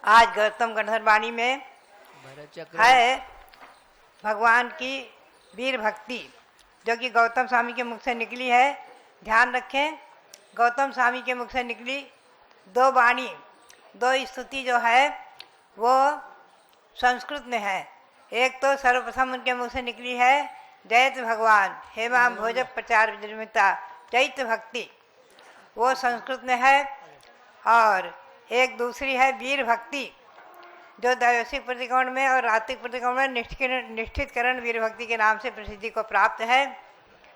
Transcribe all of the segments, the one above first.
आज गौतम गंधर्व वाणी में है भगवान की वीर भक्ति, जो कि गौतम स्वामी के मुख से निकली है। ध्यान रखें, गौतम स्वामी के मुख से निकली दो वाणी, दो स्तुति जो है वो संस्कृत में है। एक तो सर्वप्रथम उनके मुख से निकली है जयत भगवान हेमाम भोज प्रचार विजृंभिता चैत्य भक्ति, वो संस्कृत में है। और एक दूसरी है वीर भक्ति, जो दैवसिक प्रतिकोण में और आत्मिक प्रतिकोण में निष्ठितकरण वीर भक्ति के नाम से प्रसिद्धि को प्राप्त है।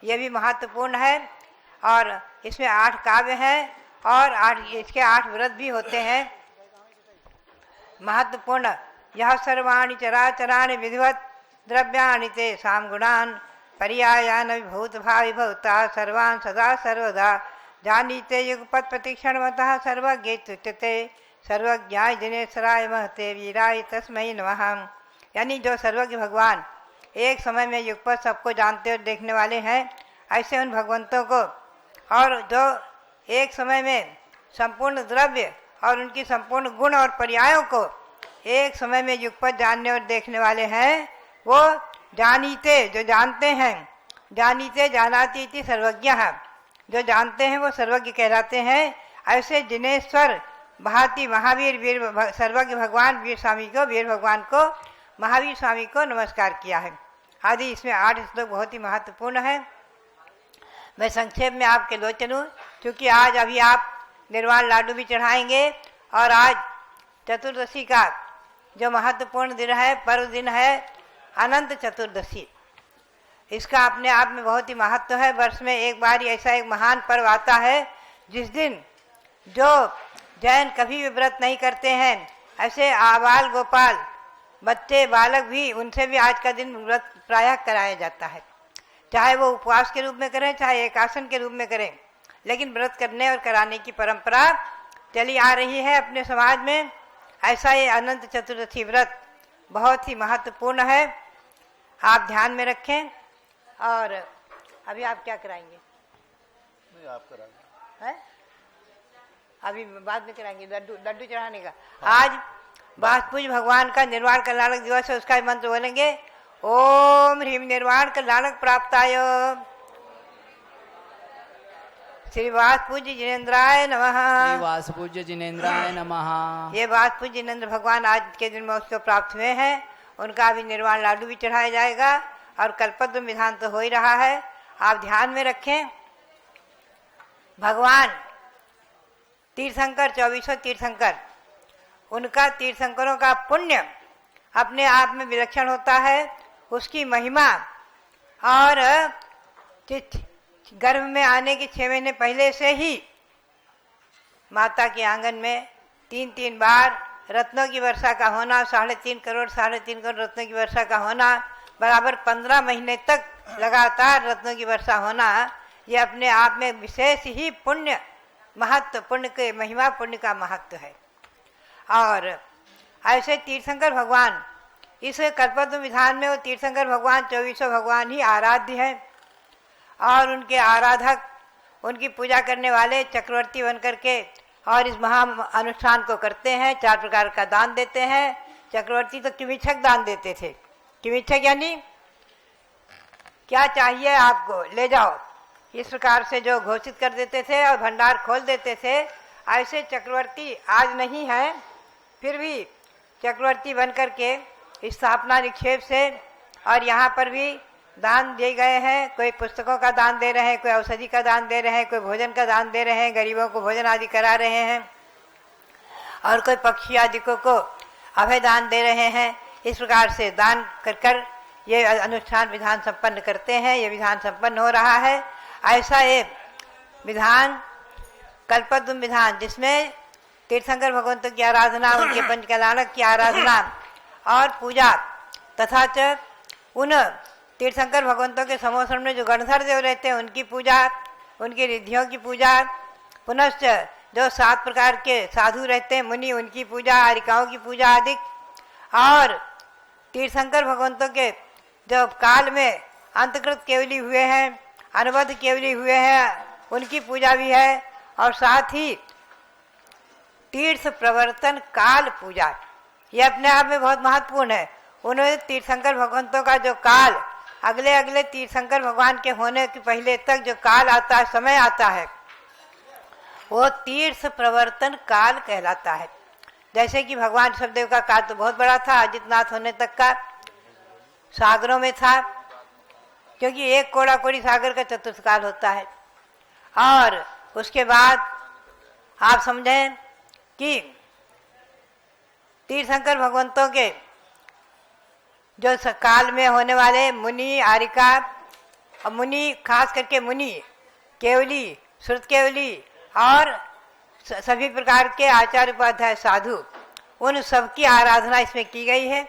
ये भी महत्वपूर्ण है और इसमें 8 काव्य हैं और इसके 8 व्रत भी होते हैं। महत्वपूर्ण यह सर्वाणि चराचराणि विधिवत द्रव्याणि ते साम गुणान पर्यायान विभूत भावि भवता सर्वान् सदा सर्वदा जानीते युगपत प्रतीक्षणवतः सर्वज्ञ तुच्यते सर्वज्ञाय जिनेश्वराय महते वीराय तस्मै नमः। यानी जो सर्वज्ञ भगवान एक समय में युगपत सबको जानते और देखने वाले हैं, ऐसे उन भगवंतों को, और जो एक समय में संपूर्ण द्रव्य और उनकी संपूर्ण गुण और पर्यायों को एक समय में युगपत जानने और देखने वाले हैं, वो जानीते जो जानते हैं, जानीते जानाति इति सर्वज्ञ है, जो जानते हैं वो सर्वज्ञ कहलाते हैं। ऐसे जिनेश्वर भांति महावीर वीर सर्वज्ञ भगवान वीर भगवान को महावीर स्वामी को नमस्कार किया है। आदि इसमें 8 श्लोक बहुत ही महत्वपूर्ण है। मैं संक्षेप में आपके लो चलूँ, क्योंकि आज अभी आप निर्वाण लाडू भी चढ़ाएंगे और आज चतुर्दशी का जो महत्वपूर्ण दिन है, पर्व दिन है अनंत चतुर्दशी। इसका अपने आप में बहुत ही महत्व है। वर्ष में एक बार ऐसा एक महान पर्व आता है जिस दिन जो जैन कभी भी व्रत नहीं करते हैं, ऐसे आबाल गोपाल बच्चे बालक भी, उनसे भी आज का दिन व्रत प्रायः कराया जाता है। चाहे वो उपवास के रूप में करें, चाहे एकासन के रूप में करें, लेकिन व्रत करने और कराने की परंपरा चली आ रही है अपने समाज में। ऐसा ये अनंत चतुर्दशी व्रत बहुत ही महत्वपूर्ण है, आप ध्यान में रखें। और अभी आप क्या कराएंगे? नहीं, आप कराएंगे है? अभी बाद में कराएंगे लड्डू चढ़ाने का। आज बासपूज भगवान का निर्वाण कल्याणक दिवस है, उसका मंत्र बोलेंगे ओम ह्रीम निर्वाण कल्याणक प्राप्ताय श्री वासपूज्य जिनेन्द्राय नमः। श्री वासपूज्य जिनेन्द्राय नमः। ये वासपूज्य जिनेन्द्र भगवान आज के दिन में उसको प्राप्त हुए हैं, उनका अभी निर्वाण लाडू भी चढ़ाया जाएगा। और कल्पद्रुम विधान तो हो ही रहा है, आप ध्यान में रखें। भगवान तीर्थंकर 24 तीर्थंकर, उनका तीर्थंकरों का पुण्य अपने आप में विलक्षण होता है। उसकी महिमा और गर्भ में आने के 6 महीने पहले से ही माता के आंगन में 3 बार रत्नों की वर्षा का होना, 3.5 करोड़ रत्नों की वर्षा का होना, बराबर 15 महीने तक लगातार रत्नों की वर्षा होना, ये अपने आप में विशेष ही पुण्य महत्व, पुण्य के महिमा, पुण्य का महत्व है। और ऐसे तीर्थंकर भगवान, इस कल्पद्रुम विधान में वो तीर्थंकर भगवान 24 भगवान ही आराध्य है। और उनके आराधक, उनकी पूजा करने वाले चक्रवर्ती बनकर के और इस महा अनुष्ठान को करते हैं। 4 प्रकार का दान देते हैं। चक्रवर्ती तो किमिच्छक दान देते थे। किमिच्छक यानी क्या चाहिए आपको ले जाओ, इस प्रकार से जो घोषित कर देते थे और भंडार खोल देते थे। ऐसे चक्रवर्ती आज नहीं है, फिर भी चक्रवर्ती बनकर के स्थापना निक्षेप से और यहाँ पर भी दान दिए गए हैं। कोई पुस्तकों का दान दे रहे हैं, कोई औषधि का दान दे रहे हैं, कोई भोजन का दान दे रहे हैं, गरीबों को भोजन आदि करा रहे हैं, और कोई पक्षी आदि को अभय दान दे रहे हैं। इस प्रकार से दान कर कर ये अनुष्ठान विधान संपन्न करते हैं। ये विधान संपन्न हो रहा है। ऐसा एक विधान कल्पद्रुम विधान, जिसमें तीर्थंकर भगवंतों की आराधना, उनके पंचकल्याणक की आराधना और पूजा, तथा च उन तीर्थंकर भगवंतों के समोसण में जो गणधर देव रहते हैं उनकी पूजा, उनकी रिद्धियों की पूजा, पुनश्च जो 7 प्रकार के साधु रहते हैं मुनि, उनकी पूजा, आरिकाओं की पूजा आदि, और तीर्थंकर भगवंतों के जो काल में अंतकृत केवली हुए हैं, अनुबद्ध केवली हुए हैं, उनकी पूजा भी है। और साथ ही तीर्थ प्रवर्तन काल पूजा, ये अपने आप में बहुत महत्वपूर्ण है। उन्होंने तीर्थंकर भगवंतों का जो काल, अगले अगले तीर्थंकर भगवान के होने के पहले तक जो काल आता है, समय आता है, वो तीर्थ प्रवर्तन काल कहलाता है। जैसे कि भगवान शबदेव का काल तो बहुत बड़ा था, अजितनाथ होने तक का सागरों में था, क्योंकि एक कोड़ा कोड़ी सागर का चतुर्थ काल होता है। और उसके बाद आप समझें कि तीर्थंकर भगवंतों के जो काल में होने वाले मुनि, आरिका, और मुनि खास करके मुनि, केवली, श्रुत केवली और सभी प्रकार के आचार्य उपाध्याय साधु, उन सबकी आराधना इसमें की गई है।